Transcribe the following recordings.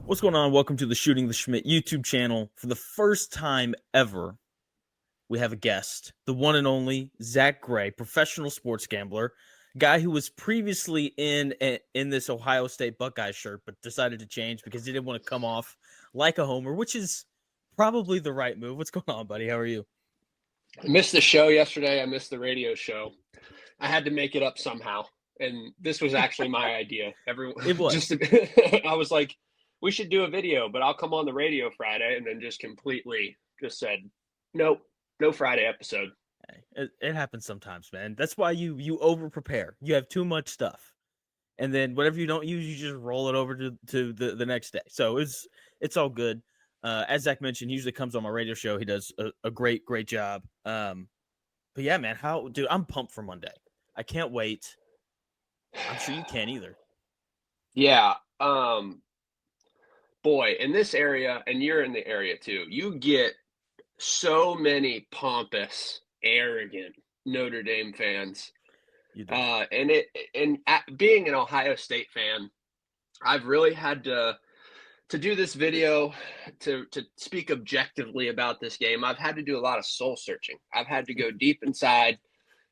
What's going on? Welcome to the Shooting the Schmidt YouTube channel. For the first time ever, we have a guest, the one and only Zack Gray, professional sports gambler, guy who was previously in this Ohio State Buckeye shirt, but decided to change because he didn't want to come off like a homer, which is probably the right move. What's going on, buddy? How are you? I missed the show yesterday. I missed the radio show. I had to make it up somehow, and this was actually my idea. Everyone, It was. I was like, we should do a video, but I'll come on the radio Friday, and then just completely just said, nope, no Friday episode. It happens sometimes, man. That's why you over prepare. You have too much stuff, and then whatever you don't use, you just roll it over to the next day. So it's all good. As Zach mentioned, he usually comes on my radio show. He does a great job. But yeah, man, dude, I'm pumped for Monday. I can't wait. I'm sure you can't either. Yeah, boy, in this area, and you're in the area too, you get so many pompous, arrogant Notre Dame fans. You do. Being an Ohio State fan, I've really had to do this video to speak objectively about this game. I've had to do a lot of soul searching. I've had to go deep inside,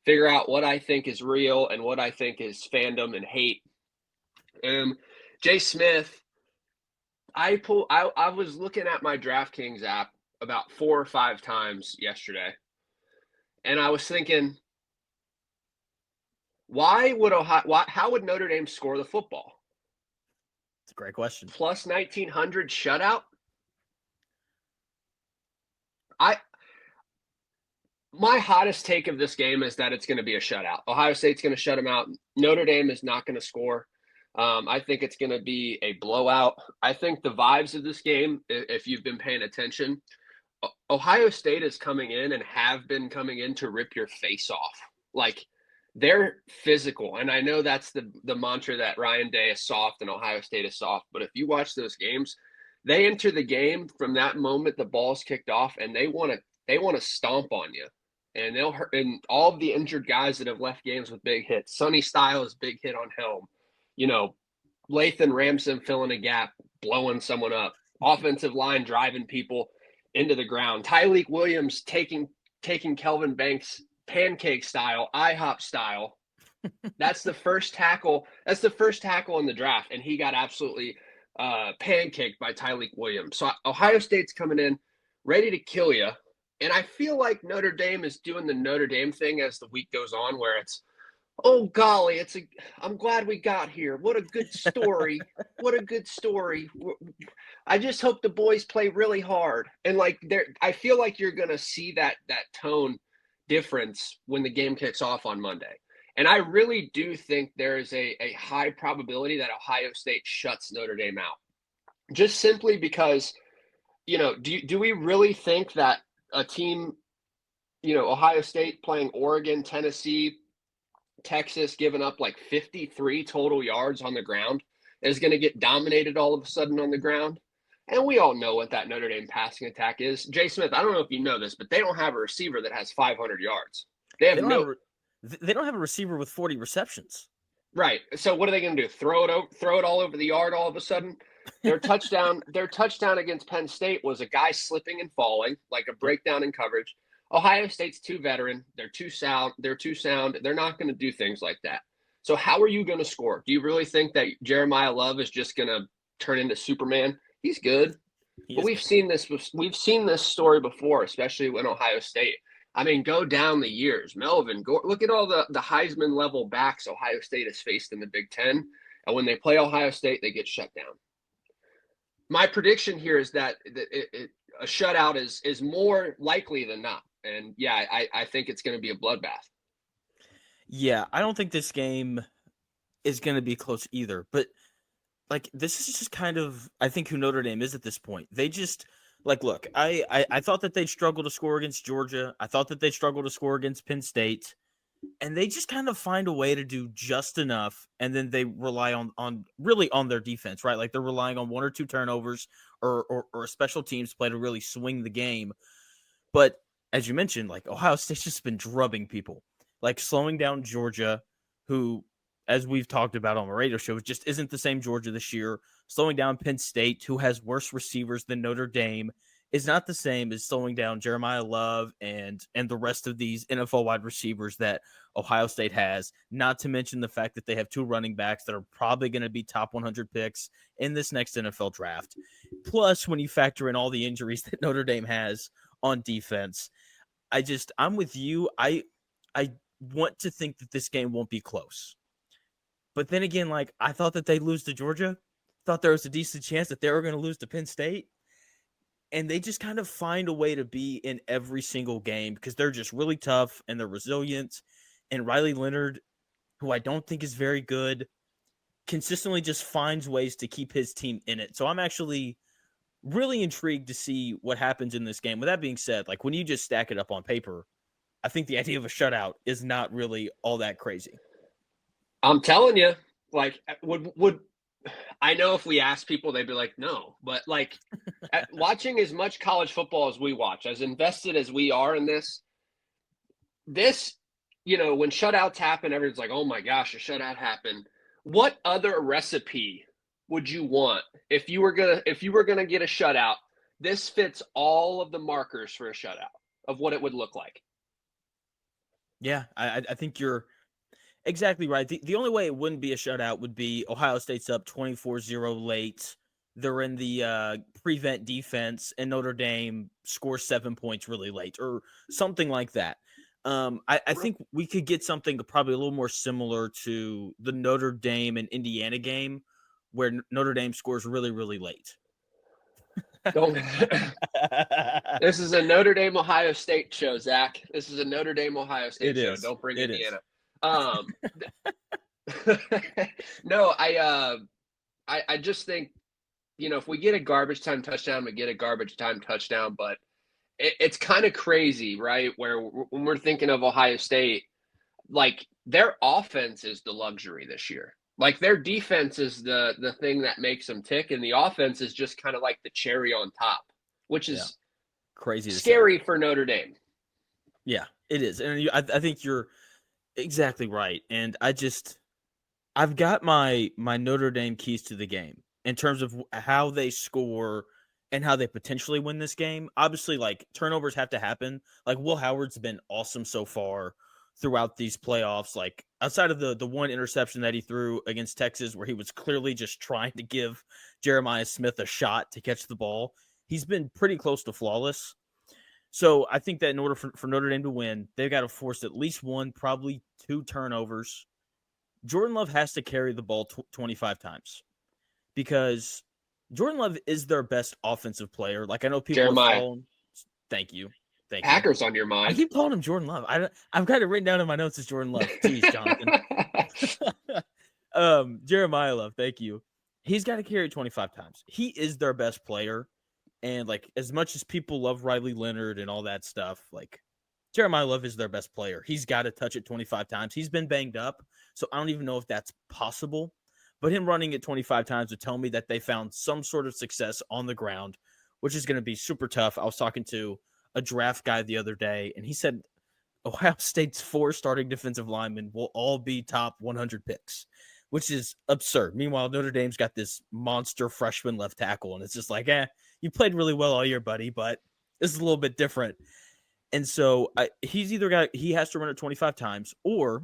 figure out what I think is real and what I think is fandom and hate. Jay Smith, I was looking at my DraftKings app about 4 or 5 times yesterday, and I was thinking, how would Notre Dame score the football? It's a great question. Plus 1900 shutout? My hottest take of this game is that it's going to be a shutout. Ohio State's going to shut them out. Notre Dame is not going to score. I think it's going to be a blowout. I think the vibes of this game, if you've been paying attention, Ohio State is coming in and have been coming in to rip your face off. Like, they're physical. And I know that's the mantra that Ryan Day is soft and Ohio State is soft. But if you watch those games, they enter the game from that moment the ball's kicked off, and they want to stomp on you. And they'll hurt. And all of the injured guys that have left games with big hits, Sonny Styles, big hit on Helm. Lathan Ramson filling a gap, blowing someone up. Offensive line driving people into the ground. Tyleik Williams taking Kelvin Banks pancake style, IHOP style. That's the first tackle. That's the first tackle in the draft, and he got absolutely pancaked by Tyleik Williams. So Ohio State's coming in ready to kill you, and I feel like Notre Dame is doing the Notre Dame thing as the week goes on, where it's, oh golly, I'm glad we got here. What a good story. What a good story. I just hope the boys play really hard. And I feel like you're going to see that tone difference when the game kicks off on Monday. And I really do think there is a high probability that Ohio State shuts Notre Dame out. Just simply because, do we really think that a team, Ohio State playing Oregon, Tennessee, Texas, giving up like 53 total yards on the ground is going to get dominated all of a sudden on the ground? And we all know what that Notre Dame passing attack is. Jay Smith, I don't know if you know this, but they don't have a receiver that has 500 yards. They don't have a receiver with 40 receptions. Right. So what are they going to do? Throw it all over the yard all of a sudden? Their touchdown against Penn State was a guy slipping and falling, like a breakdown in coverage. Ohio State's too veteran. They're too sound. They're not going to do things like that. So how are you going to score? Do you really think that Jeremiah Love is just going to turn into Superman? He's good. But we've seen this story before, especially when Ohio State. I mean, go down the years. Melvin, look at all the Heisman level backs Ohio State has faced in the Big Ten. And when they play Ohio State, they get shut down. My prediction here is that a shutout is more likely than not. And yeah, I think it's going to be a bloodbath. Yeah, I don't think this game is going to be close either. But this is just kind of, I think, who Notre Dame is at this point. They just, look, I thought that they'd struggle to score against Georgia. I thought that they'd struggle to score against Penn State. And they just kind of find a way to do just enough, and then they rely on their defense, right? Like, they're relying on 1 or 2 turnovers or a special teams play to really swing the game. But as you mentioned, Ohio State's just been drubbing people, slowing down Georgia, who as we've talked about on the radio show, it just isn't the same Georgia this year. Slowing down Penn State, who has worse receivers than Notre Dame, is not the same as slowing down Jeremiah Love and the rest of these NFL wide receivers that Ohio State has. Not to mention the fact that they have two running backs that are probably going to be top 100 picks in this next NFL draft. Plus, when you factor in all the injuries that Notre Dame has on defense, I'm with you. I want to think that this game won't be close. But then again, like, I thought that they'd lose to Georgia. Thought there was a decent chance that they were going to lose to Penn State. And they just kind of find a way to be in every single game because they're just really tough and they're resilient. And Riley Leonard, who I don't think is very good, consistently just finds ways to keep his team in it. So I'm actually really intrigued to see what happens in this game. With that being said, like, when you just stack it up on paper, I think the idea of a shutout is not really all that crazy. I'm telling you, like, would I know if we asked people, they'd be like, no. But like, watching as much college football as we watch, as invested as we are in this, when shutouts happen, everyone's like, oh my gosh, a shutout happened. What other recipe would you want if you were gonna get a shutout? This fits all of the markers for a shutout of what it would look like. Yeah, I think you're exactly right. The only way it wouldn't be a shutout would be Ohio State's up 24-0 late. They're in the prevent defense, and Notre Dame scores 7 points really late or something like that. I think we could get something probably a little more similar to the Notre Dame and Indiana game where Notre Dame scores really, really late. This is a Notre Dame Ohio State show, Zach. This is a Notre Dame Ohio State show. Don't bring Indiana. No, I just think, if we get a garbage time touchdown, we get a garbage time touchdown. But it's kind of crazy, right? Where when we're thinking of Ohio State, like, their offense is the luxury this year. Like, their defense is the thing that makes them tick, and the offense is just kind of like the cherry on top, which is crazy, scary for Notre Dame. Yeah, it is, and I think you're exactly right. And I've got my Notre Dame keys to the game in terms of how they score and how they potentially win this game. Obviously, like, turnovers have to happen. Like, Will Howard's been awesome so far throughout these playoffs. Like, outside of the one interception that he threw against Texas, where he was clearly just trying to give Jeremiah Smith a shot to catch the ball, he's been pretty close to flawless. So I think that in order for Notre Dame to win, they've got to force at least one, probably two turnovers. Jordan Love has to carry the ball 25 times because Jordan Love is their best offensive player. Like, I know people Jeremiah. Thank you. Packers on your mind. I keep calling him Jordan Love. I've got it written down in my notes as Jordan Love. Jeez, Jonathan. Jeremiah Love, thank you. He's got to carry 25 times. He is their best player. And, like, as much as people love Riley Leonard and all that stuff, like, Jeremiah Love is their best player. He's got to touch it 25 times. He's been banged up, so I don't even know if that's possible. But him running it 25 times would tell me that they found some sort of success on the ground, which is going to be super tough. I was talking to a draft guy the other day, and he said Ohio State's 4 starting defensive linemen will all be top 100 picks, which is absurd. Meanwhile, Notre Dame's got this monster freshman left tackle, and it's just like, you played really well all year, buddy, but this is a little bit different. And so he has to run it 25 times, or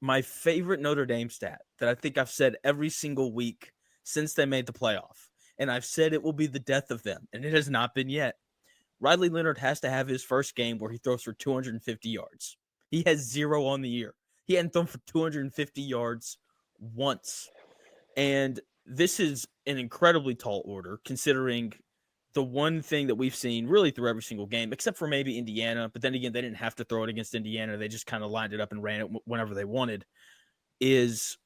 my favorite Notre Dame stat that I think I've said every single week since they made the playoff, and I've said it will be the death of them, and it has not been yet. Riley Leonard has to have his first game where he throws for 250 yards. He has 0 on the year. He hadn't thrown for 250 yards once. And this is an incredibly tall order, considering the one thing that we've seen really through every single game, except for maybe Indiana, but then again, they didn't have to throw it against Indiana. They just kind of lined it up and ran it whenever they wanted, is,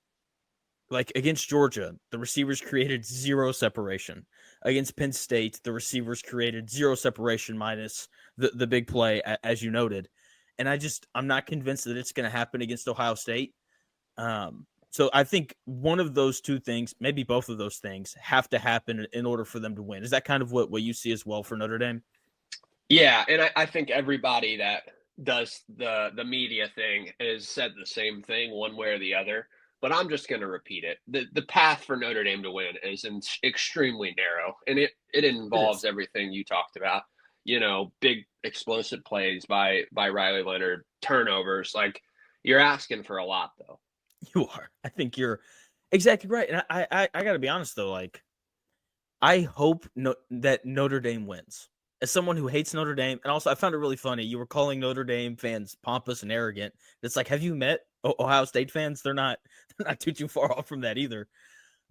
like, against Georgia, the receivers created 0 separation. Against Penn State, the receivers created 0 separation minus the big play, as you noted. And I'm not convinced that it's going to happen against Ohio State. So I think one of those two things, maybe both of those things, have to happen in order for them to win. Is that kind of what you see as well for Notre Dame? Yeah, and I think everybody that does the media thing has said the same thing one way or the other. but I'm just going to repeat it. The path for Notre Dame to win is extremely narrow, and it It involves is. everything you talked about. Big explosive plays by Riley Leonard, turnovers. Like, you're asking for a lot, though. You are. I think you're exactly right. And I got to be honest though, like I hope that Notre Dame wins. As someone who hates Notre Dame, and also I found it really funny, you were calling Notre Dame fans pompous and arrogant. It's like, have you met Ohio State fans? They're not they're not too far off from that either.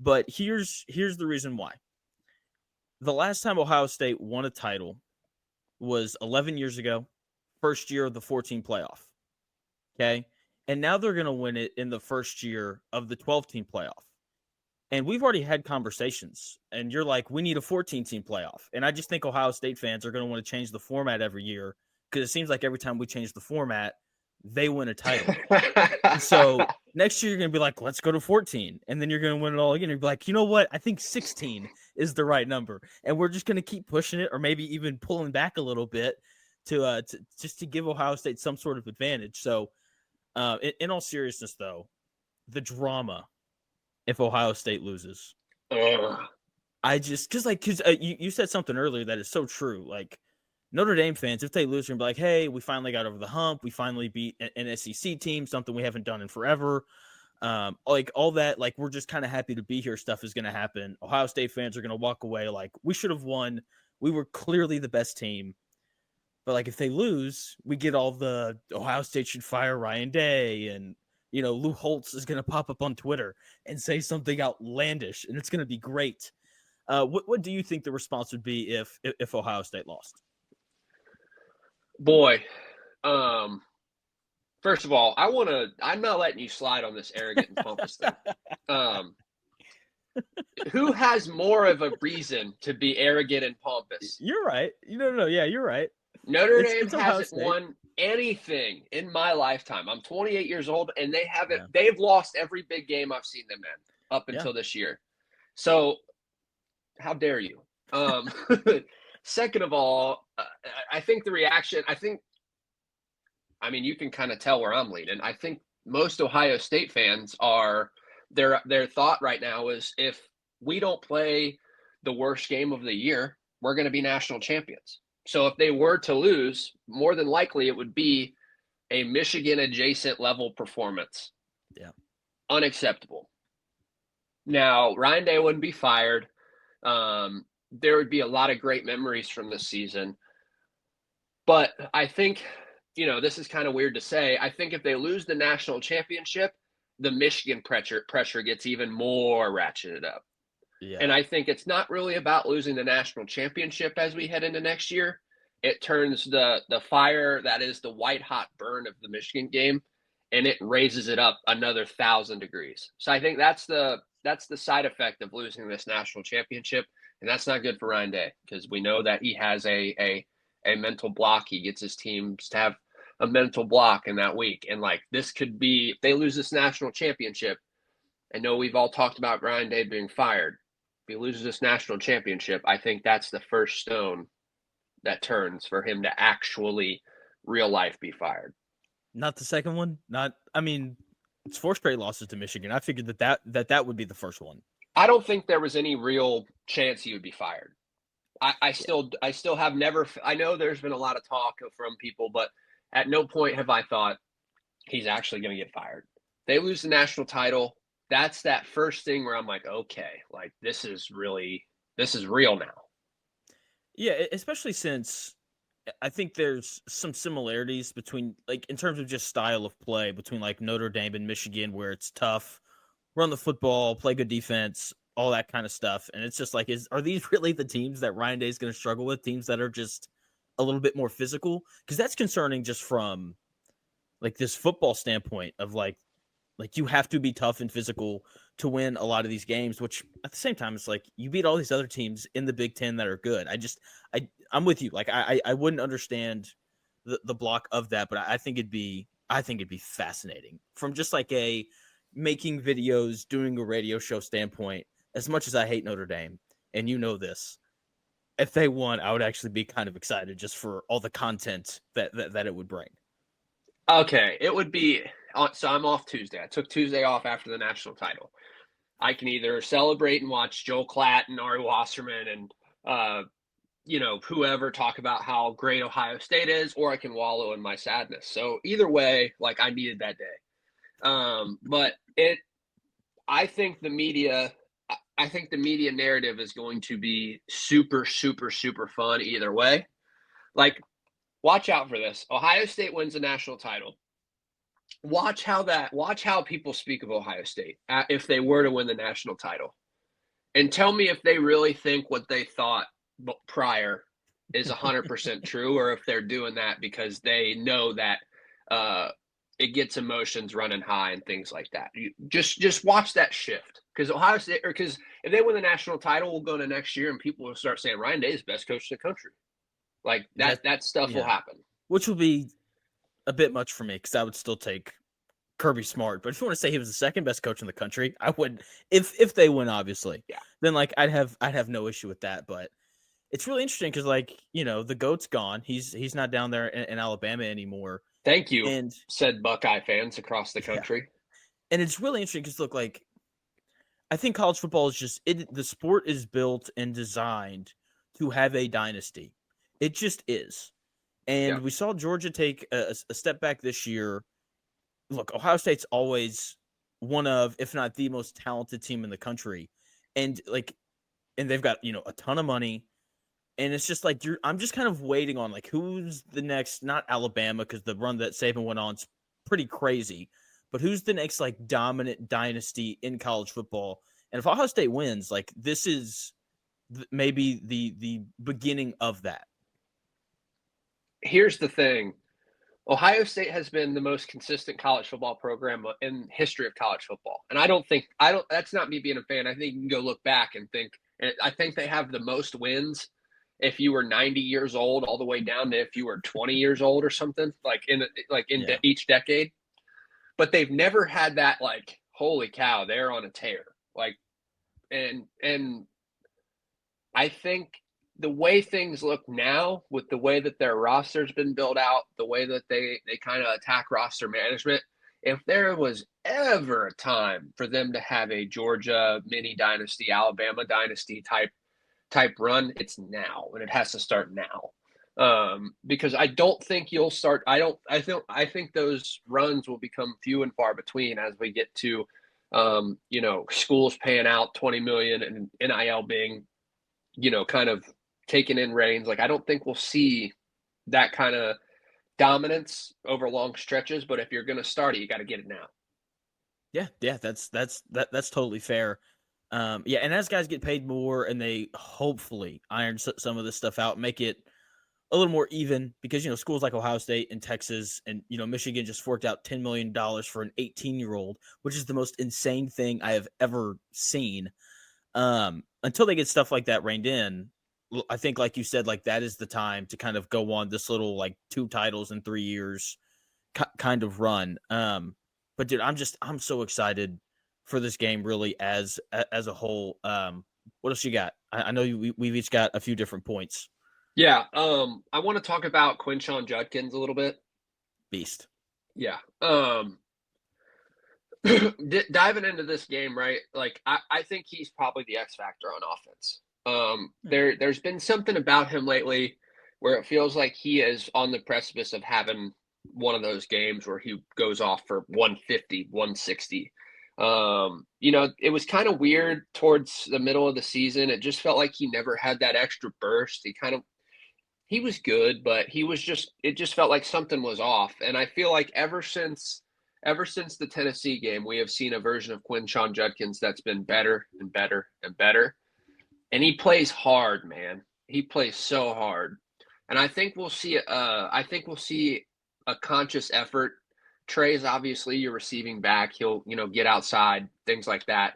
But here's the reason why. The last time Ohio State won a title was 11 years ago, first year of the 14 playoff. Okay, and now they're going to win it in the first year of the 12-team playoff. And we've already had conversations, and you're like, we need a 14-team playoff. And I just think Ohio State fans are going to want to change the format every year because it seems like every time we change the format, they win a title. And so next year, you're going to be like, let's go to 14. And then you're going to win it all again. You'll be like, you know what? I think 16 is the right number. And we're just going to keep pushing it or maybe even pulling back a little bit to just to give Ohio State some sort of advantage. So in all seriousness, though, the drama if Ohio State loses. Ugh. I just because you said something earlier that is so true. Like Notre Dame fans, if they lose, you're gonna be like, hey, we finally got over the hump. We finally beat an SEC team, something we haven't done in forever. Like all that, like we're just kind of happy to be here. Stuff is gonna happen. Ohio State fans are gonna walk away like we should have won. We were clearly the best team. But like if they lose, we get all the Ohio State should fire Ryan Day and Lou Holtz is going to pop up on Twitter and say something outlandish, and it's going to be great. What do you think the response would be if Ohio State lost? Boy, first of all, I'm not letting you slide on this arrogant and pompous thing. Who has more of a reason to be arrogant and pompous? You're right. No, yeah, you're right. Notre Dame It's Ohio hasn't State. won anything in my lifetime. I'm 28 years old, and they haven't. Yeah. They've lost every big game I've seen them in up Yeah. until this year. So, how dare you? Second of all, I think the reaction. I mean, you can kind of tell where I'm leaning. I think most Ohio State fans are their thought right now is if we don't play the worst game of the year, we're going to be national champions. So if they were to lose, more than likely it would be a Michigan adjacent level performance. Yeah. Unacceptable. Now, Ryan Day wouldn't be fired. There would be a lot of great memories from this season. But I think, this is kind of weird to say. I think if they lose the national championship, the Michigan pressure gets even more ratcheted up. Yeah. And I think it's not really about losing the national championship as we head into next year. It turns the fire that is the white hot burn of the Michigan game, and it raises it up another 1,000 degrees. So I think that's the side effect of losing this national championship, and that's not good for Ryan Day because we know that he has a mental block. He gets his teams to have a mental block in that week, and like this could be if they lose this national championship. I know we've all talked about Ryan Day being fired. If he loses this national championship, I think that's the first stone that turns for him to actually real life be fired. Not the second one. I mean, it's 4 straight losses to Michigan. I figured that would be the first one. I don't think there was any real chance he would be fired. I still have never. I know there's been a lot of talk from people, but at no point have I thought he's actually going to get fired. They lose the national title. That's that first thing where I'm like, okay, like this is real now. Yeah, especially since I think there's some similarities between, like, in terms of just style of play between like Notre Dame and Michigan, where it's tough, run the football, play good defense, all that kind of stuff. And it's just like, are these really the teams that Ryan Day is going to struggle with? Teams that are just a little bit more physical? Because that's concerning just from like this football standpoint of like you have to be tough and physical to win a lot of these games, which at the same time, it's like you beat all these other teams in the Big Ten that are good. I'm with you. Like I wouldn't understand the block of that, but I think it'd be fascinating from just like a making videos, doing a radio show standpoint. As much as I hate Notre Dame, and this, if they won, I would actually be kind of excited just for all the content that it would bring. Okay, it would be so I'm off Tuesday. I took Tuesday off after the national title. I can either celebrate and watch Joel Klatt and Ari Wasserman and whoever talk about how great Ohio State is, or I can wallow in my sadness. So either way, like I needed that day. But I think the media narrative is going to be super, super, super fun either way. Like, watch out for this. Ohio State wins the national title. Watch how people speak of Ohio State if they were to win the national title. And tell me if they really think what they thought prior is 100% true, or if they're doing that because they know that it gets emotions running high and things like that. You just watch that shift, because Ohio State, or because if they win the national title, we'll go to next year and people will start saying Ryan Day is the best coach in the country. Like that stuff will Yeah, happen. which would be a bit much for me because I would still take Kirby Smart. But if you want to say he was the second best coach in the country, I would. If they win, obviously, Yeah. then like I'd have no issue with that. But it's really interesting because like the GOAT's gone. He's not down there in Alabama anymore. Thank you, And said Buckeye fans across the yeah, country. and it's really interesting because look, like I think college football is just the sport is built and designed to have a dynasty. It just is. And Yeah. we saw Georgia take a step back this year. Look, Ohio State's always one of, if not the most talented team in the country. And like, and they've got, a ton of money. And it's just like, I'm just kind of waiting on like, who's the next, not Alabama, because the run that Saban went on is pretty crazy, but who's the next like dominant dynasty in college football? And if Ohio State wins, like this is maybe the beginning of that. Here's the thing. Ohio State has been the most consistent college football program in history of college football. And I don't, that's not me being a fan. I think you can go look back and think, and I think they have the most wins if you were 90 years old, all the way down to if you were 20 years old or something, like in Yeah. each decade. But they've never had that, like, holy cow, they're on a tear. Like, and I think the way things look now, with the way that their roster's been built out, the way that they kind of attack roster management, if there was ever a time for them to have a Georgia mini dynasty, Alabama dynasty type run, it's now, and it has to start now. Because I don't think you'll start. I think those runs will become few and far between as we get to, schools paying out 20 million and NIL being, kind of taking in reins. Like, I don't think we'll see that kind of dominance over long stretches. But if you're going to start it, you got to get it now. Yeah, that's totally fair. Yeah, and as guys get paid more and they hopefully iron some of this stuff out, make it a little more even, because schools like Ohio State and Texas and Michigan just forked out $10 million for an 18-year-old, which is the most insane thing I have ever seen. Until they get stuff like that reined in, I think, like you said, like that is the time to kind of go on this little like 2 titles in 3 years kind of run. But dude, I'm so excited for this game, really, as a whole. What else you got? I know we've each got a few different points. Yeah. I want to talk about Quinshon Judkins a little bit. Beast. Yeah. Diving into this game, right? Like, I think he's probably the X factor on offense. There's been something about him lately where it feels like he is on the precipice of having one of those games where he goes off for 150, 160. It was kind of weird towards the middle of the season. It just felt like he never had that extra burst. He was good, but it just felt like something was off. And I feel like ever since the Tennessee game, we have seen a version of Quinshon Judkins that's been better and better and better. And he plays hard, man. He plays so hard. And I think we'll see a conscious effort. Trey's obviously your receiving back. He'll, get outside, things like that.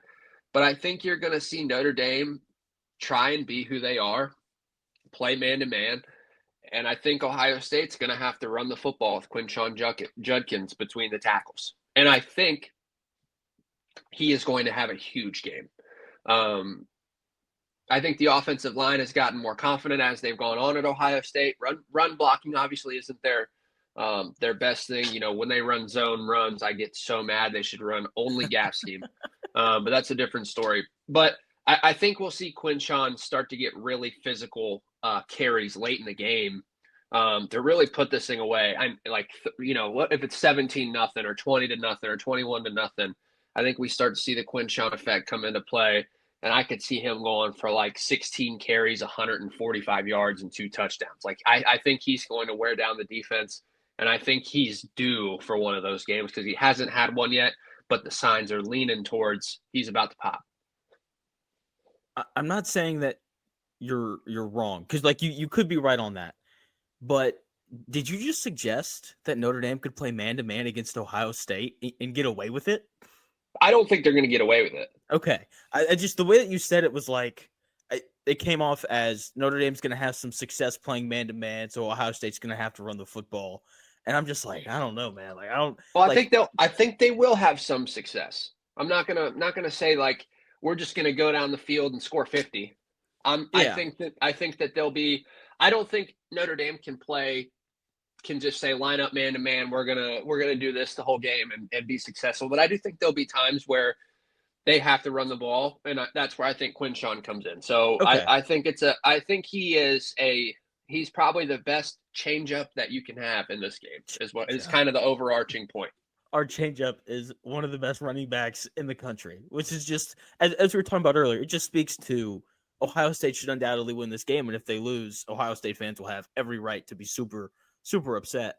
But I think you're going to see Notre Dame try and be who they are, play man to man. And I think Ohio State's going to have to run the football with Quinshon Judkins between the tackles. And I think he is going to have a huge game. I think the offensive line has gotten more confident as they've gone on at Ohio State. Run blocking obviously isn't Their best thing, when they run zone runs, I get so mad. They should run only gap scheme. But that's a different story. But I think we'll see Quinshon start to get really physical carries late in the game to really put this thing away. I'm like, what if it's 17-0 or 20-0 or 21-0? I think we start to see the Quinshon effect come into play. And I could see him going for like 16 carries, 145 yards, and 2 touchdowns. Like, I think he's going to wear down the defense. And I think he's due for one of those games because he hasn't had one yet, but the signs are leaning towards he's about to pop. I'm not saying that you're wrong, because like you could be right on that. But did you just suggest that Notre Dame could play man to man against Ohio State and get away with it? I don't think they're going to get away with it. Okay, I just, the way that you said it was like it came off as Notre Dame's going to have some success playing man to man, so Ohio State's going to have to run the football. And I'm just like, I don't know, man. Like, I don't. Well, Like, I think they will have some success. I'm not gonna say like we're just gonna go down the field and score 50. I yeah, think that they'll be. I don't think Notre Dame can just say line up man to man. We're gonna do this the whole game and be successful. But I do think there'll be times where they have to run the ball, and that's where I think Quinshon comes in. So okay, I think he's probably the best changeup that you can have in this game. Is what is yeah. kind of the overarching point. Our changeup is one of the best running backs in the country, which is just, as we were talking about earlier, it just speaks to Ohio State should undoubtedly win this game, and if they lose, Ohio State fans will have every right to be super super upset.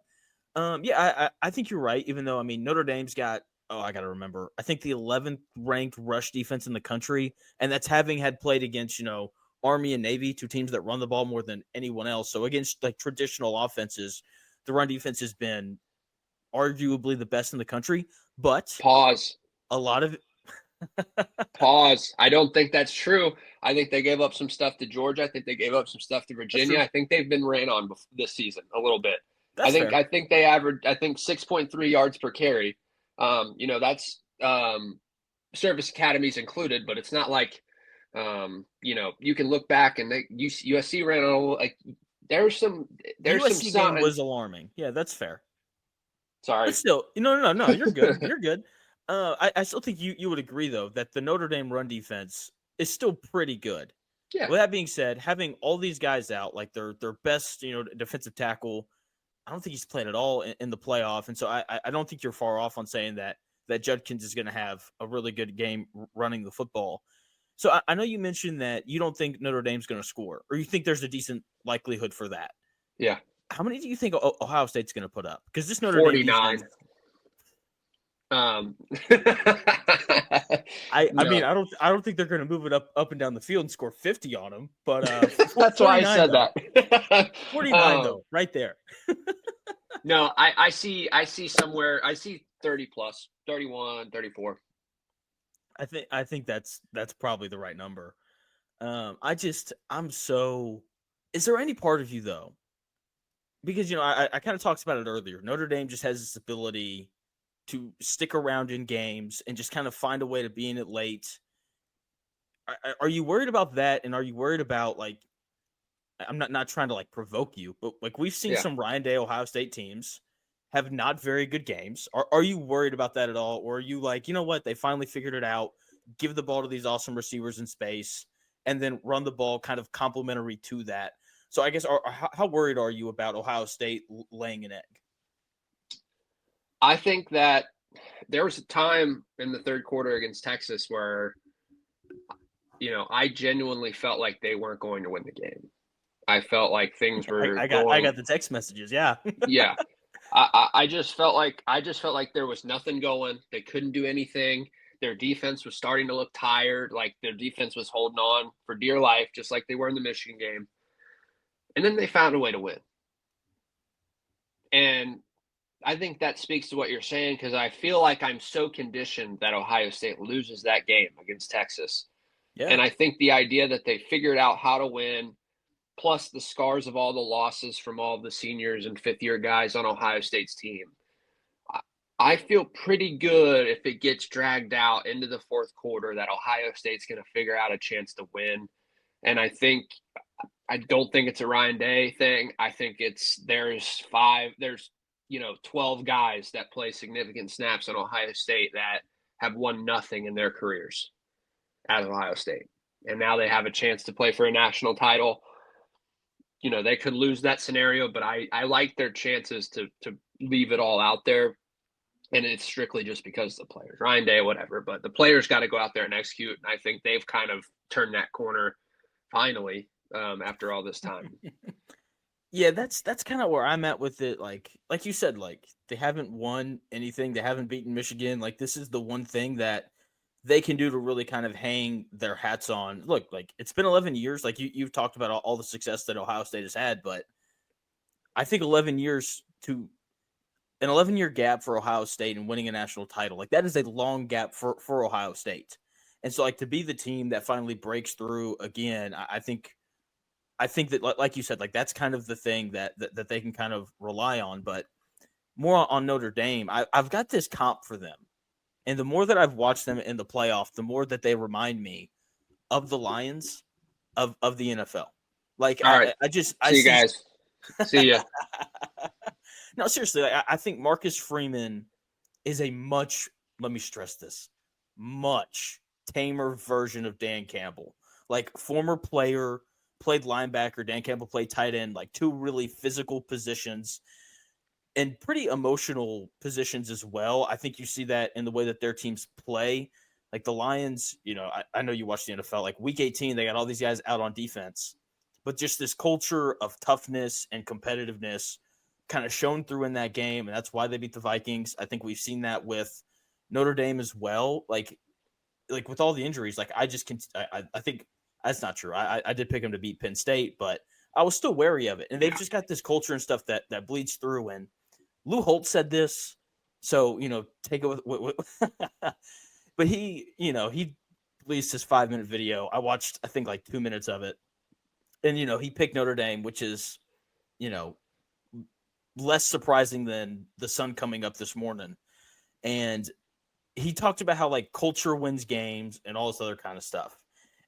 Yeah, I think you're right. Even though, I mean, Notre Dame's got, oh, I got to remember, I think the 11th ranked rush defense in the country, and that's having had played against, Army and Navy, 2 teams that run the ball more than anyone else. So against like traditional offenses, the run defense has been arguably the best in the country. But Pause. a lot of Pause. I don't think that's true. I think they gave up some stuff to Georgia. I think they gave up some stuff to that's Virginia. true. I think they've been ran on this season a little bit. I That's think fair. I think they averaged 6.3 yards per carry. That's service academies included, but it's not like you can look back and USC ran on like there's some The there's some USC game was signs. alarming. Yeah, that's fair. But Sorry. still, no, you're good. You're good. I still think you would agree though that the Notre Dame run defense is still pretty good. Yeah. With that being said, having all these guys out, like their best, defensive tackle, I don't think he's played at all in the playoff, and so I don't think you're far off on saying that Judkins is going to have a really good game running the football. So I know you mentioned that you don't think Notre Dame's going to score, or you think there's a decent likelihood for that. Yeah. How many do you think Ohio State's going to put up? Because this Notre Dame 49. defense, Um, I mean, no, I don't think they're going to move it up and down the field and score 50 on them, but that's why I 49 said though. that. 49 though, right there. No, I see somewhere, I see 30 plus, 31, 34. I think that's probably the right number. I'm so. Is there any part of you though? Because I kind of talked about it earlier. Notre Dame just has this ability to stick around in games and just kind of find a way to be in it late. Are you worried about that? And are you worried about, like, I'm not trying to like provoke you, but like we've seen Yeah. some Ryan Day Ohio State teams have not very good games. Are you worried about that at all? Or are you like, you know what, they finally figured it out, give the ball to these awesome receivers in space, and then run the ball kind of complementary to that? So I guess, how worried are you about Ohio State laying an egg? I think that there was a time in the third quarter against Texas where, I genuinely felt like they weren't going to win the game. I felt like things were I going, got the text messages. Yeah. yeah. I just felt like there was nothing going. They couldn't do anything. Their defense was starting to look tired. Like their defense was holding on for dear life, just like they were in the Michigan game. And then they found a way to win. And I think that speaks to what you're saying because I feel like I'm so conditioned that Ohio State loses that game against Texas. Yeah. And I think the idea that they figured out how to win, plus the scars of all the losses from all the seniors and fifth year guys on Ohio State's team, I feel pretty good if it gets dragged out into the fourth quarter that Ohio State's going to figure out a chance to win. And I don't think it's a Ryan Day thing. I think there's 12 guys that play significant snaps in Ohio State that have won nothing in their careers at Ohio State. And now they have a chance to play for a national title. They could lose that scenario, but I like their chances to leave it all out there. And it's strictly just because of the players, Ryan Day, whatever. But the players got to go out there and execute. And I think they've kind of turned that corner finally after all this time. Yeah, that's kind of where I'm at with it. Like you said, like they haven't won anything. They haven't beaten Michigan. Like this is the one thing that they can do to really kind of hang their hats on. Look, like it's been 11 years. Like you've talked about all the success that Ohio State has had, but I think 11 years to an 11-year gap for Ohio State and winning a national title, like that is a long gap for Ohio State. And so like to be the team that finally breaks through again, I think that like you said, like that's kind of the thing that they can kind of rely on. But more on Notre Dame, I've got this comp for them. And the more that I've watched them in the playoff, the more that they remind me of the Lions of the NFL. Like All right. I just see you guys. See ya. No, seriously, I think Marcus Freeman is a much, let me stress this, much tamer version of Dan Campbell. Like former player, played linebacker, Dan Campbell played tight end, like two really physical positions and pretty emotional positions as well. I think you see that in the way that their teams play. Like the Lions, I know you watch the NFL, like week 18, they got all these guys out on defense, but just this culture of toughness and competitiveness kind of shown through in that game. And that's why they beat the Vikings. I think we've seen that with Notre Dame as well. Like with all the injuries, like I think that's not true. I did pick them to beat Penn State, but I was still wary of it. And they've just got this culture and stuff that bleeds through. And Lou Holtz said this, so take it with but he released his 5-minute video. I watched I think like 2 minutes of it, and he picked Notre Dame, which is less surprising than the sun coming up this morning. And he talked about how like culture wins games and all this other kind of stuff.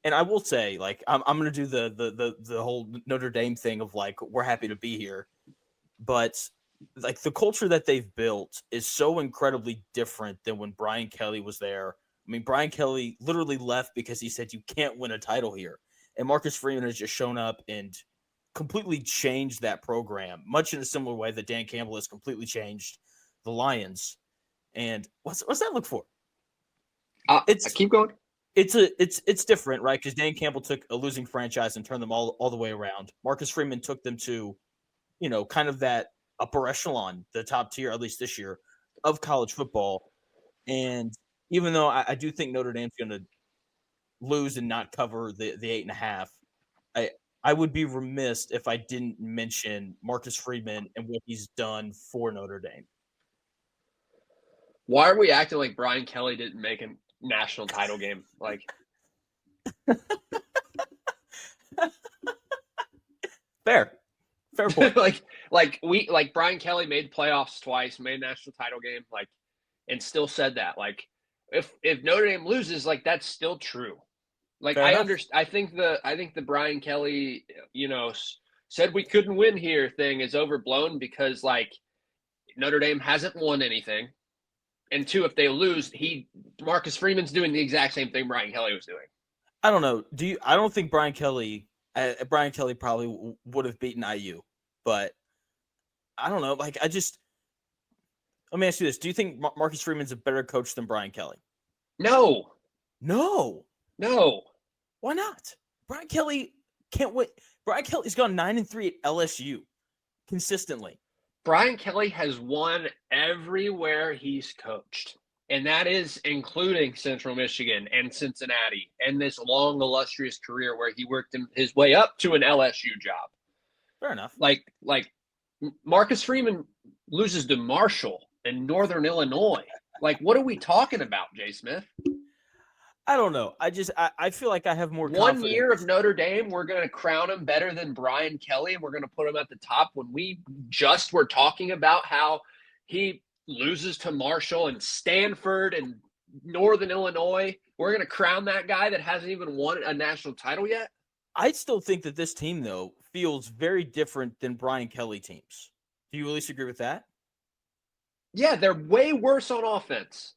And I will say, like, I'm gonna do the whole Notre Dame thing of like we're happy to be here, but like the culture that they've built is so incredibly different than when Brian Kelly was there. I mean, Brian Kelly literally left because he said you can't win a title here, and Marcus Freeman has just shown up and completely changed that program, much in a similar way that Dan Campbell has completely changed the Lions. And what's that look for? It's keep going. It's different, right? Because Dan Campbell took a losing franchise and turned them all the way around. Marcus Freeman took them to, kind of that upper echelon, the top tier, at least this year, of college football. And even though I do think Notre Dame's going to lose and not cover the 8.5, I would be remiss if I didn't mention Marcus Freeman and what he's done for Notre Dame. Why are we acting like Brian Kelly didn't make a national title game? Like, fair point. like Brian Kelly made playoffs twice, made a national title game, like, and still said that. Like, if Notre Dame loses, like that's still true. Like I understand. I think the Brian Kelly, said we couldn't win here thing is overblown because like Notre Dame hasn't won anything. And two, if they lose, Marcus Freeman's doing the exact same thing Brian Kelly was doing. I don't know. I don't think Brian Kelly probably would have beaten IU, but I don't know. Like let me ask you this: do you think Marcus Freeman's a better coach than Brian Kelly? No. Why not? Brian Kelly can't win. Brian Kelly's gone 9-3 at LSU consistently. Brian Kelly has won everywhere he's coached, and that is including Central Michigan and Cincinnati and this long, illustrious career where he worked his way up to an LSU job. Fair enough. Like Marcus Freeman loses to Marshall in Northern Illinois. Like, what are we talking about, Jay Smith? I don't know. I feel like I have more confidence. 1 year of Notre Dame, we're going to crown him better than Brian Kelly, and we're going to put him at the top when we just were talking about how he loses to Marshall and Stanford and Northern Illinois. We're going to crown that guy that hasn't even won a national title yet? I still think that this team, though, feels very different than Brian Kelly teams. Do you at least agree with that? Yeah, they're way worse on offense.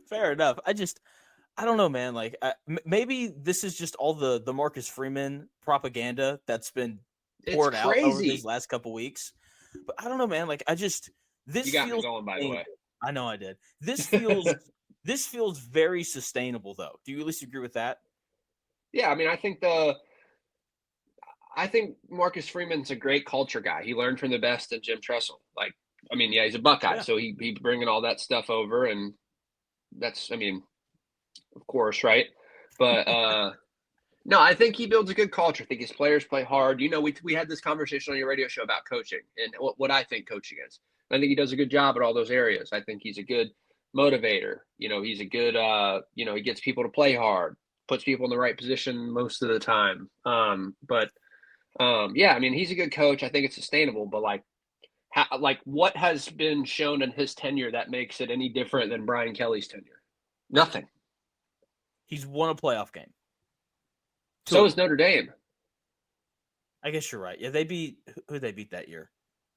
Fair enough. I don't know, man. Like, maybe this is just all the Marcus Freeman propaganda that's been It's poured out over these crazy. last couple weeks. But I don't know, man. Like, this You got me feels going, by the way. sustainable. I know I did. This feels very sustainable, though. Do you at least agree with that? Yeah, I mean, I think Marcus Freeman's a great culture guy. He learned from the best in Jim Tressel. Like, I mean, yeah, he's a Buckeye, Yeah. so he bringing all that stuff over, and that's, I mean, of course, right? But no, I think he builds a good culture. I think his players play hard. You know, we had this conversation on your radio show about coaching and what I think coaching is. I think he does a good job at all those areas. I think he's a good motivator. You know, he's a good he gets people to play hard, puts people in the right position most of the time. Yeah, I mean, he's a good coach. I think it's sustainable, but like what has been shown in his tenure that makes it any different than Brian Kelly's tenure? Nothing. He's won a playoff game. So is Notre Dame. I guess you're right. Yeah, who they beat that year?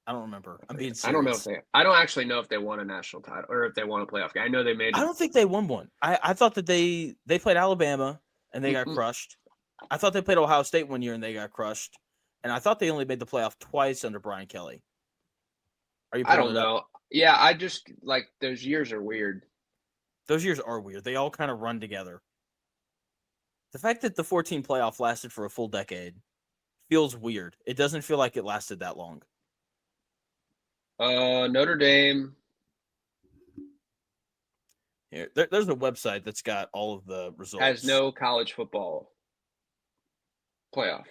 I don't remember. I'm being I don't know if serious. I don't actually know if they won a national title or if they won a playoff game. I know they made I it. don't think they won one. I thought that they played Alabama and they got crushed. I thought they played Ohio State one year and they got crushed. And I thought they only made the playoff twice under Brian Kelly. Are you I pulling don't it up? know. Yeah, I just like those years are weird. Those years are weird. They all kind of run together. The fact that the 14 playoff lasted for a full decade feels weird. It doesn't feel like it lasted that long. Notre Dame Here, there's a website that's got all of the results. has no college football playoff.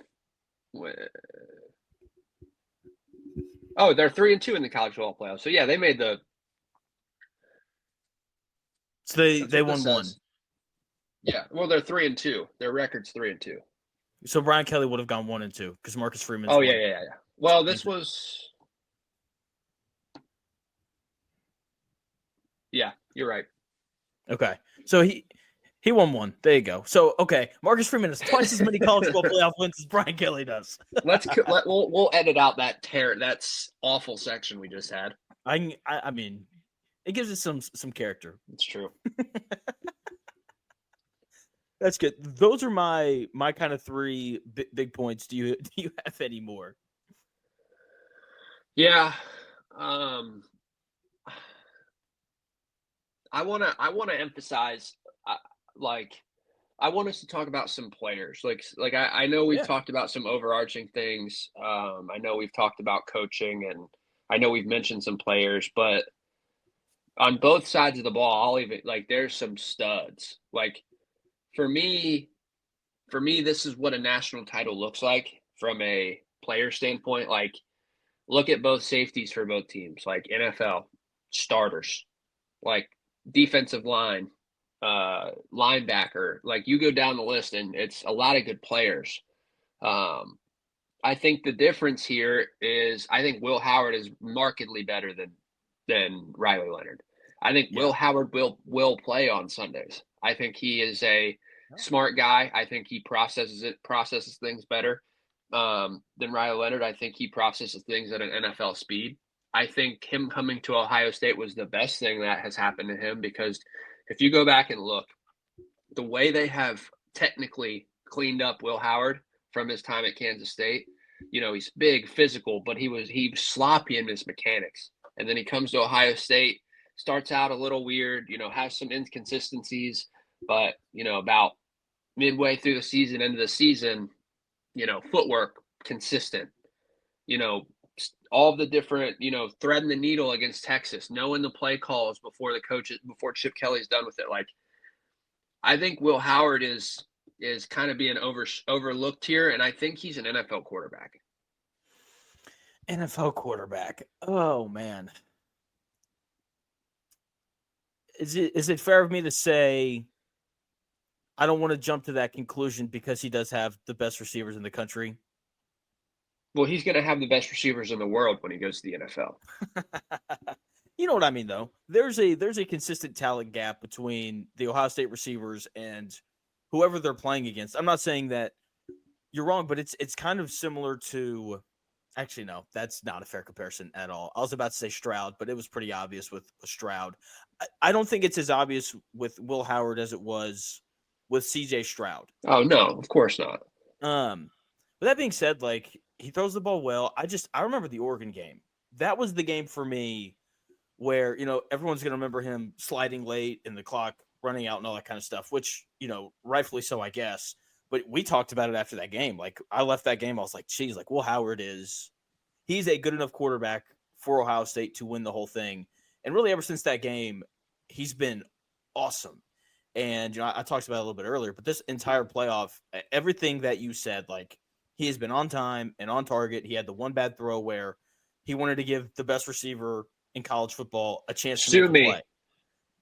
Oh, they're 3-2 in the college football playoff. So yeah, they made the. So they won one. Yeah, well, they're 3-2. Their record's 3-2. So Brian Kelly would have gone 1-2 because Marcus Freeman's. Oh yeah. Well, this was. Yeah, you're right. Okay, so he won one. There you go. So okay, Marcus Freeman has twice as many college football playoff wins as Brian Kelly does. We'll edit out that's awful section we just had. I mean, it gives it some character. It's true. That's good. Those are my kind of three big points. Do you have any more? Yeah. I want to emphasize I want us to talk about some players. I know we've talked about some overarching things. I know we've talked about coaching, and I know we've mentioned some players, but on both sides of the ball, there's some studs. Like for me, this is what a national title looks like from a player standpoint. Like, look at both safeties for both teams, like NFL starters, like defensive line, linebacker. Like, you go down the list, and it's a lot of good players. I think the difference here is I think Will Howard is markedly better than Riley Leonard. I think Will Howard will play on Sundays. I think he is a smart guy. I think he processes things better than Riley Leonard. I think he processes things at an NFL speed. I think him coming to Ohio State was the best thing that has happened to him, because if you go back and look, the way they have technically cleaned up Will Howard from his time at Kansas State, he's big, physical, but he was sloppy in his mechanics. And then he comes to Ohio State, starts out a little weird, has some inconsistencies, but, about midway through the season, end of the season, footwork consistent, all the different, threading the needle against Texas, knowing the play calls before Chip Kelly's done with it. Like, I think Will Howard is kind of being overlooked here, and I think he's an NFL quarterback. NFL quarterback. Oh man. Is it fair of me to say I don't want to jump to that conclusion because he does have the best receivers in the country? Well, he's going to have the best receivers in the world when he goes to the NFL. You know what I mean, though. There's a consistent talent gap between the Ohio State receivers and whoever they're playing against. I'm not saying that you're wrong, but it's kind of similar to. Actually, no, that's not a fair comparison at all. I was about to say Stroud, but it was pretty obvious with Stroud. I don't think it's as obvious with Will Howard as it was with C.J. Stroud. Oh no, of course not. But that being said, like he throws the ball well. I remember the Oregon game. That was the game for me where everyone's gonna remember him sliding late and the clock running out and all that kind of stuff, which rightfully so, I guess. But we talked about it after that game. Like I left that game, I was like, geez, like Will Howard he's a good enough quarterback for Ohio State to win the whole thing. And really ever since that game, he's been awesome. And I talked about it a little bit earlier, but this entire playoff, everything that you said, like he has been on time and on target. He had the one bad throw where he wanted to give the best receiver in college football a chance to make a play.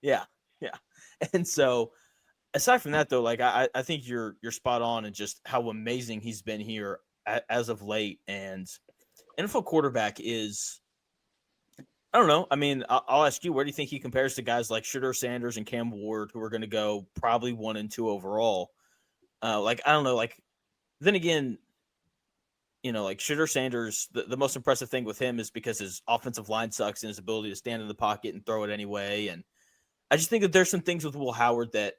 Yeah. And so aside from that, though, like I think you're spot on and just how amazing he's been here as of late. And NFL quarterback is, I don't know. I mean, I'll ask you, where do you think he compares to guys like Shedeur Sanders and Cam Ward, who are going to go probably 1 and 2 overall? Like, I don't know. Like, then again, like Shedeur Sanders, the most impressive thing with him is because his offensive line sucks and his ability to stand in the pocket and throw it anyway. And I just think that there's some things with Will Howard that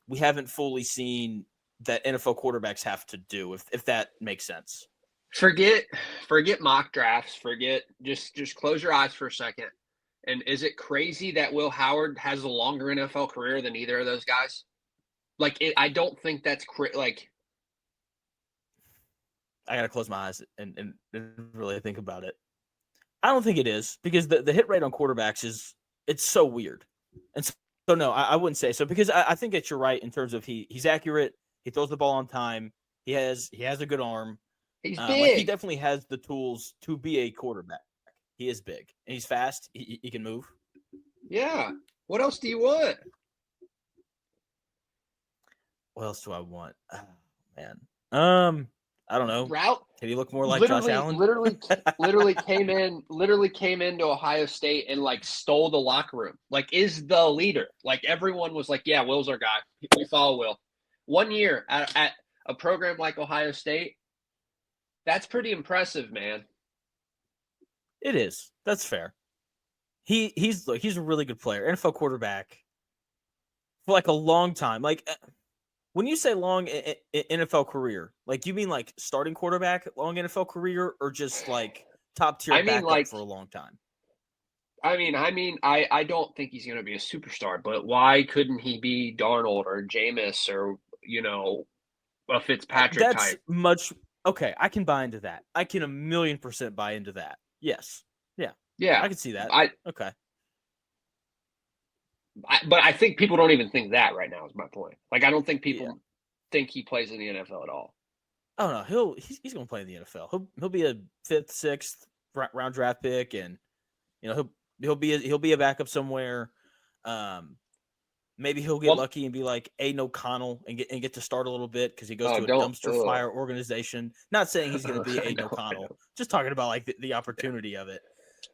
we haven't fully seen that NFL quarterbacks have to do, if that makes sense. Forget mock drafts. Just close your eyes for a second. And is it crazy that Will Howard has a longer NFL career than either of those guys? Like, I don't think that's like. I gotta close my eyes and really think about it. I don't think it is, because the hit rate on quarterbacks it's so weird, and so no, I wouldn't say so, because I think that you're right in terms of he's accurate, he throws the ball on time, he has a good arm. He's Like big. he definitely has the tools to be a quarterback. He is big and he's fast. He can move. Yeah. What else do you want? What else do I want? Oh, man. I don't know. Route. Can he look more like Josh Allen? Literally came into Ohio State and like stole the locker room. Like, is the leader. Like, everyone was like, yeah, Will's our guy. We follow Will. 1 year at a program like Ohio State. That's pretty impressive, man. It is. That's fair. He's a really good player. NFL quarterback for like a long time. Like, when you say long NFL career, like, you mean like starting quarterback, long NFL career, or just like top tier backup like, for a long time? I don't think he's going to be a superstar, but why couldn't he be Darnold or Jameis or, a Fitzpatrick That's type? Okay, I can buy into that. I can 1,000,000% buy into that. Yes. Yeah. I can see that. Okay. But I think people don't even think that right now is my point. Like, I don't think people think he plays in the NFL at all. Oh no, he's going to play in the NFL. He'll be a 5th, 6th round draft pick, and he'll be a backup somewhere. Maybe he'll get lucky and be like Aiden O'Connell and get to start a little bit because he goes to a dumpster fire organization. Not saying he's going to be Aiden O'Connell. Just talking about like the opportunity of it.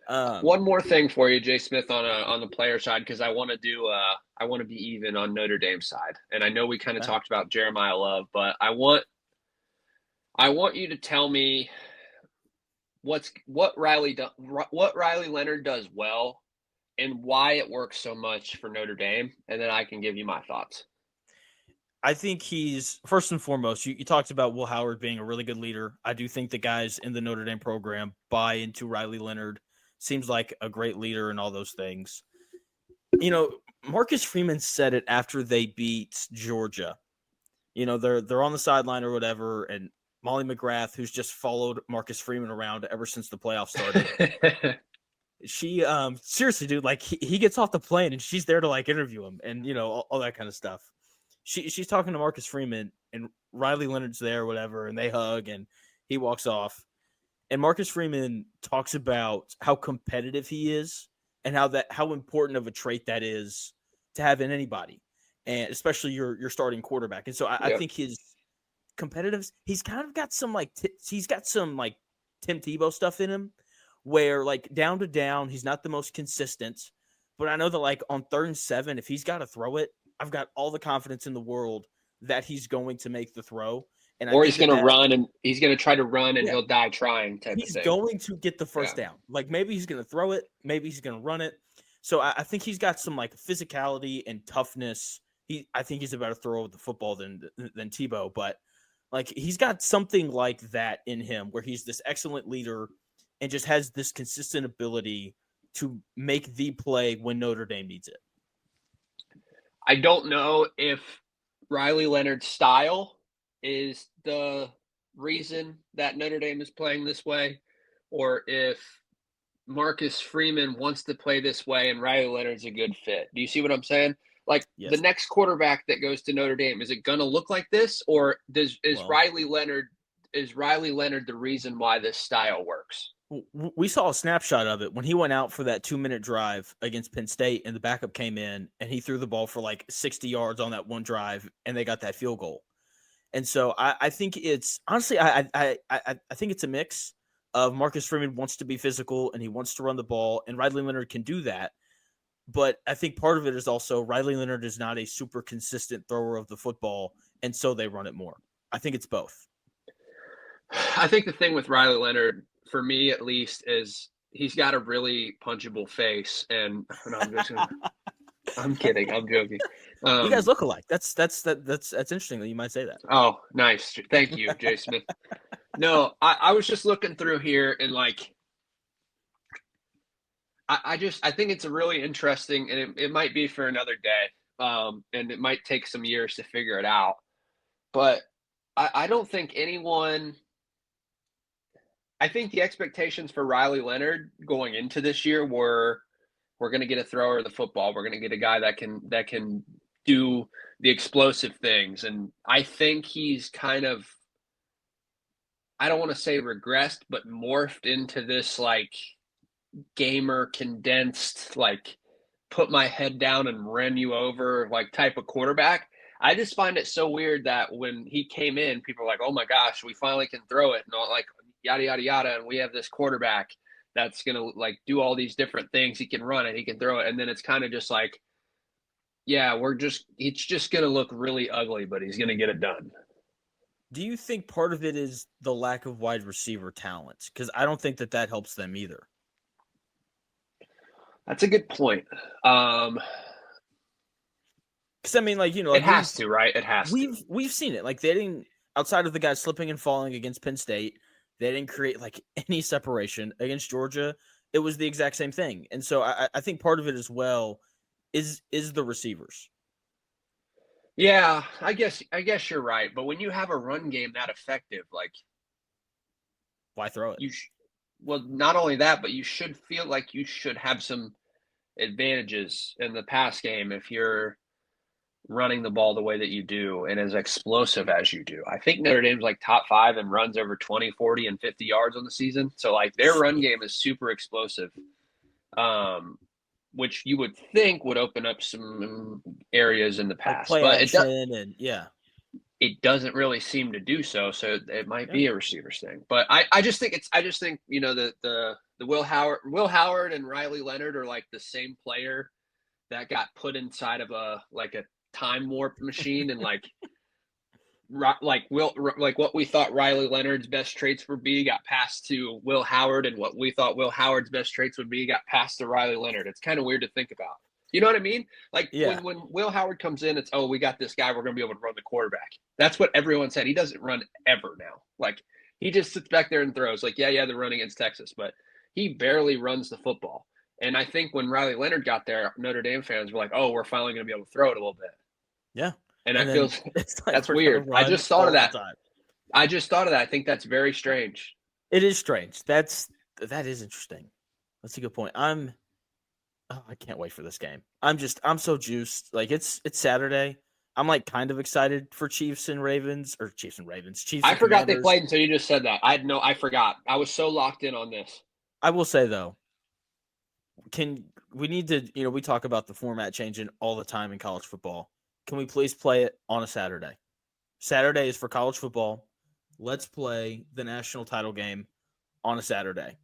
One more thing for you, Jay Smith, on the player side, because I want to be even on Notre Dame side, and I know we kind of talked about Jeremiah Love, but I want you to tell me what Riley Leonard does well, and why it works so much for Notre Dame, and then I can give you my thoughts. I think he's, first and foremost, you talked about Will Howard being a really good leader. I do think the guys in the Notre Dame program buy into Riley Leonard. Seems like a great leader and all those things. Marcus Freeman said it after they beat Georgia. They're on the sideline or whatever, and Molly McGrath, who's just followed Marcus Freeman around ever since the playoffs started. She seriously, dude, like he gets off the plane and she's there to like interview him and all that kind of stuff. She's talking to Marcus Freeman and Riley Leonard's there or whatever, and they hug and he walks off. And Marcus Freeman talks about how competitive he is and how important of a trait that is to have in anybody, and especially your starting quarterback. And so I think his competitive, he's kind of got some like he's got some like Tim Tebow stuff in him, where like down to down he's not the most consistent, but I know that like on 3rd and 7, if he's got to throw it, I've got all the confidence in the world that he's going to make the throw. And I Or think he's going to that run and he's going to try to run and yeah, he'll die trying type of he's thing. going to get the first Yeah. down. Like maybe he's going to throw it, maybe he's going to run it. So I think he's got some like physicality and toughness. I think he's a better thrower of the football than Tebow, but like he's got something like that in him where he's this excellent leader and just has this consistent ability to make the play when Notre Dame needs it. I don't know if Riley Leonard's style is the reason that Notre Dame is playing this way, or if Marcus Freeman wants to play this way and Riley Leonard's a good fit. Do you see what I'm saying? Like the Yes. next quarterback that goes to Notre Dame, is it going to look like this, or is Riley Leonard the reason why this style works? We saw a snapshot of it when he went out for that 2-minute drive against Penn State, and the backup came in and he threw the ball for like 60 yards on that one drive, and they got that field goal. And so I think it's honestly, I think it's a mix of Marcus Freeman wants to be physical and he wants to run the ball, and Riley Leonard can do that. But I think part of it is also Riley Leonard is not a super consistent thrower of the football, and so they run it more. I think it's both. I think the thing with Riley Leonard, for me at least, is he's got a really punchable face. And no, I'm kidding. I'm joking. You guys look alike. That's interesting that you might say that. Oh, nice. Thank you, Jay Smith. No, I was just looking through here and like I think it's a really interesting, and it might be for another day. And it might take some years to figure it out. But I don't think anyone I think the expectations for Riley Leonard going into this year were we're going to get a thrower of the football. We're going to get a guy that can do the explosive things. And I think he's kind of, I don't want to say regressed, but morphed into this like gamer condensed, like put my head down and run you over like type of quarterback. I just find it so weird that when he came in, people are like, oh my gosh, we finally can throw it. And all like yada, yada, yada. And we have this quarterback that's going to like do all these different things. He can run it, he can throw it. And then it's kind of just like, yeah, it's just going to look really ugly, but he's going to get it done. Do you think part of it is the lack of wide receiver talent? Because I don't think that helps them either. That's a good point. Because I mean, like, you know, like it has to, right? It has to. We've seen it. Like they didn't, outside of the guys slipping and falling against Penn State, they didn't create like any separation against Georgia. It was the exact same thing, and so I think part of it as well is the receivers. Yeah, I guess you're right. But when you have a run game that effective, like, why throw it? Well, not only that, but you should feel like you should have some advantages in the pass game if you're running the ball the way that you do and as explosive as you do. I think Notre Dame's like top 5 and runs over 20, 40, and 50 yards on the season. So like their run game is super explosive, which you would think would open up some areas in the pass. Like but it doesn't really seem to do so. So it might be a receiver's thing. But I just think you know, the Will Howard and Riley Leonard are like the same player that got put inside of a time warp machine and like what we thought Riley Leonard's best traits would be got passed to Will Howard, and what we thought Will Howard's best traits would be got passed to Riley Leonard. It's kind of weird to think about. You know what I mean? Like when Will Howard comes in, it's, oh, we got this guy, we're going to be able to run the quarterback. That's what everyone said. He doesn't run ever now. Like he just sits back there and throws. Like, yeah, they're running against Texas, but he barely runs the football. And I think when Riley Leonard got there, Notre Dame fans were like, oh, we're finally going to be able to throw it a little bit. Yeah. And that feels that's weird. I just thought of that. I think that's very strange. It is strange. That is interesting. That's a good point. I can't wait for this game. I'm so juiced. Like it's Saturday. I'm like kind of excited for Chiefs and Ravens. I forgot they played until you just said that. I forgot. I was so locked in on this. I will say though, we need to, you know, we talk about the format changing all the time in college football. Can we please play it on a Saturday? Saturday is for college football. Let's play the national title game on a Saturday.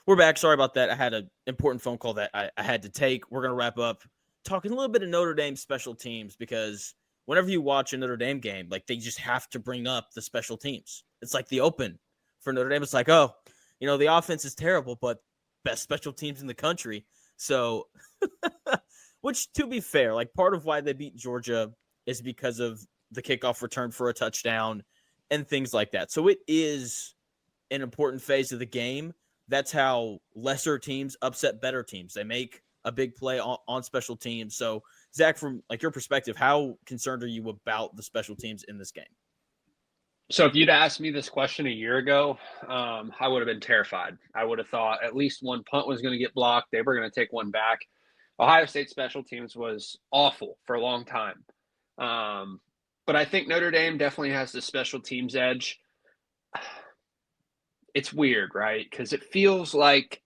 We're back. Sorry about that. I had an important phone call that I had to take. We're going to wrap up talking a little bit of Notre Dame special teams because whenever you watch a Notre Dame game, like they just have to bring up the special teams. It's like the open for Notre Dame. It's like, oh, the offense is terrible, but best special teams in the country. So, which to be fair, like part of why they beat Georgia is because of the kickoff return for a touchdown and things like that. So it is an important phase of the game. That's how lesser teams upset better teams. They make a big play on special teams. So, Zach, from like your perspective, how concerned are you about the special teams in this game? So if you'd asked me this question a year ago, I would have been terrified. I would have thought at least one punt was going to get blocked. They were going to take one back. Ohio State special teams was awful for a long time. But I think Notre Dame definitely has the special teams edge. It's weird, right? Because it feels like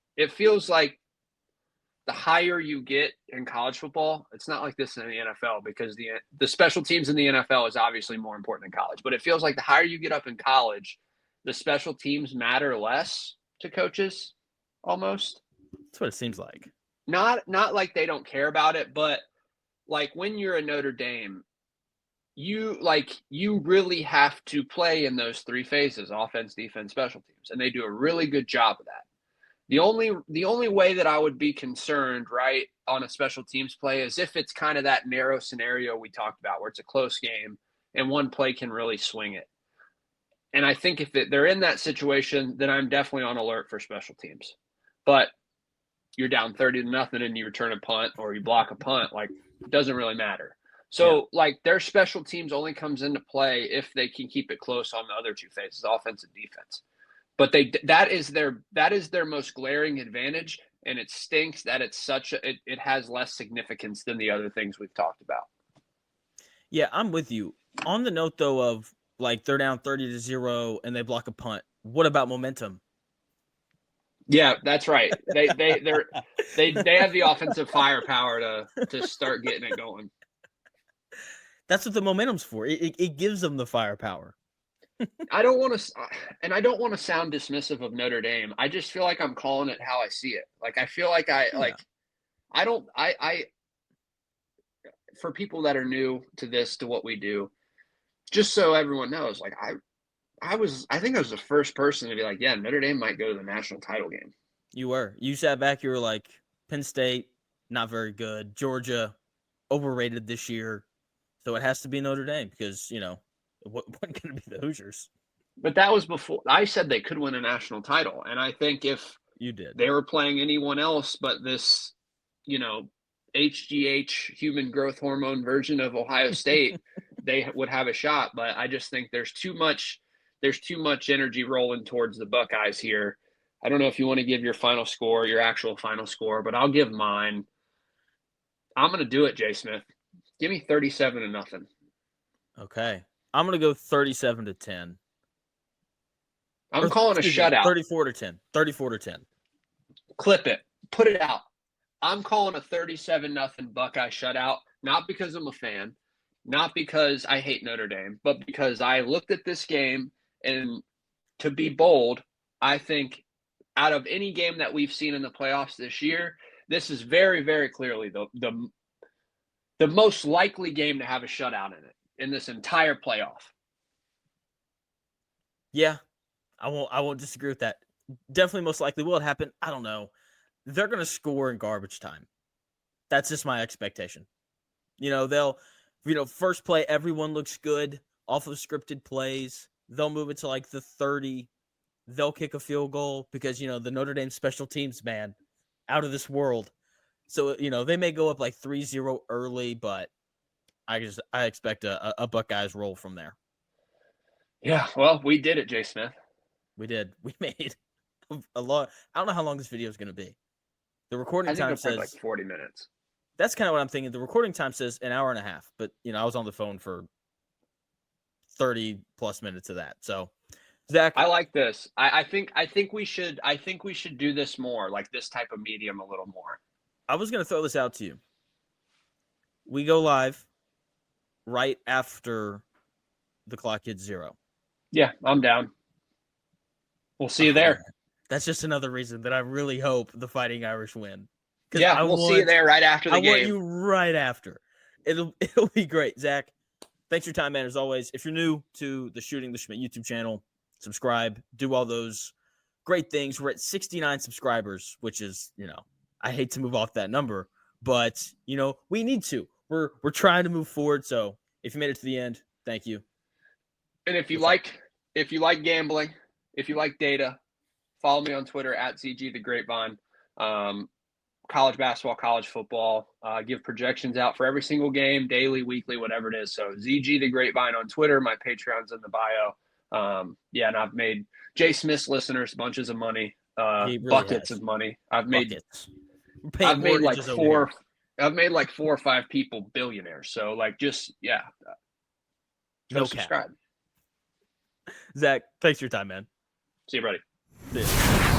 the higher you get in college football, it's not like this in the NFL because the special teams in the NFL is obviously more important than college. But it feels like the higher you get up in college, the special teams matter less to coaches almost. That's what it seems like. Not like they don't care about it, but like when you're a Notre Dame, you really have to play in those three phases: offense, defense, special teams, and they do a really good job of that. The only way that I would be concerned, right, on a special teams play is if it's kind of that narrow scenario we talked about where it's a close game and one play can really swing it. And I think if they're in that situation, then I'm definitely on alert for special teams. But you're down 30-0 and you return a punt or you block a punt, like it doesn't really matter. So like their special teams only comes into play if they can keep it close on the other two phases, offense and defense. But that is their most glaring advantage, and it stinks that it has less significance than the other things we've talked about. Yeah, I'm with you. On the note though of like they're down 30-0 and they block a punt. What about momentum? Yeah, that's right. They have the offensive firepower to start getting it going. That's what the momentum's for. It gives them the firepower. I don't want to sound dismissive of Notre Dame. I just feel like I'm calling it how I see it. Like I feel like for people that are new to what we do, just so everyone knows, like I think I was the first person to be like, yeah, Notre Dame might go to the national title game. You sat back, you were like, Penn State, not very good. Georgia, overrated this year. So it has to be Notre Dame because, what going to be the Hoosiers? But that was before I said they could win a national title. And I think if you did, they were playing anyone else but this, HGH human growth hormone version of Ohio State, they would have a shot. But I just think there's too much energy rolling towards the Buckeyes here. I don't know if you want to give your actual final score, but I'll give mine. I'm going to do it, Jay Smith. Give me 37-0. Okay. I'm going to go 37-10. I'm calling a shutout. 34-10. 34-10. Clip it. Put it out. I'm calling a 37-0 Buckeye shutout, not because I'm a fan, not because I hate Notre Dame, but because I looked at this game, and to be bold, I think out of any game that we've seen in the playoffs this year, this is very, very clearly the most likely game to have a shutout in it in this entire playoff. Yeah, I won't disagree with that. Definitely most likely. Will it happen? I don't know. They're going to score in garbage time. That's just my expectation. They'll, first play, everyone looks good off of scripted plays. They'll move it to like the 30. They'll kick a field goal because, the Notre Dame special teams, man, out of this world. So, they may go up like 3-0 early, but I expect a Buckeyes roll from there. Yeah, well, we did it, Jay Smith. We did. We made a lot. I don't know how long this video is going to be. The recording time says like 40 minutes. That's kind of what I'm thinking. The recording time says an hour and a half, but I was on the phone for 30 plus minutes of that. So, Zach, I like this. I think we should do this more, like this type of medium a little more. I was going to throw this out to you. We go live right after the clock hits 0. Yeah, I'm down. We'll see you there. That's just another reason that I really hope the Fighting Irish win. Yeah, we'll see you there right after the game. I want you right after. It'll be great, Zach. Thanks for your time, man. As always, if you're new to the Shooting the Schmidt YouTube channel, subscribe, do all those great things. We're at 69 subscribers, which is, I hate to move off that number, but we need to. We're trying to move forward. So if you made it to the end, thank you. And if you like gambling, if you like data, follow me on Twitter at ZG the Grapevine. College basketball, college football. Give projections out for every single game, daily, weekly, whatever it is. So ZG the Grapevine on Twitter. My Patreon's in the bio. And I've made Jay Smith's listeners bunches of money, He really buckets has. of money. I've made like four. I've made like 4 or 5 people billionaires. So No subscribe. Zach, thanks for your time, man. See you, buddy. See ya.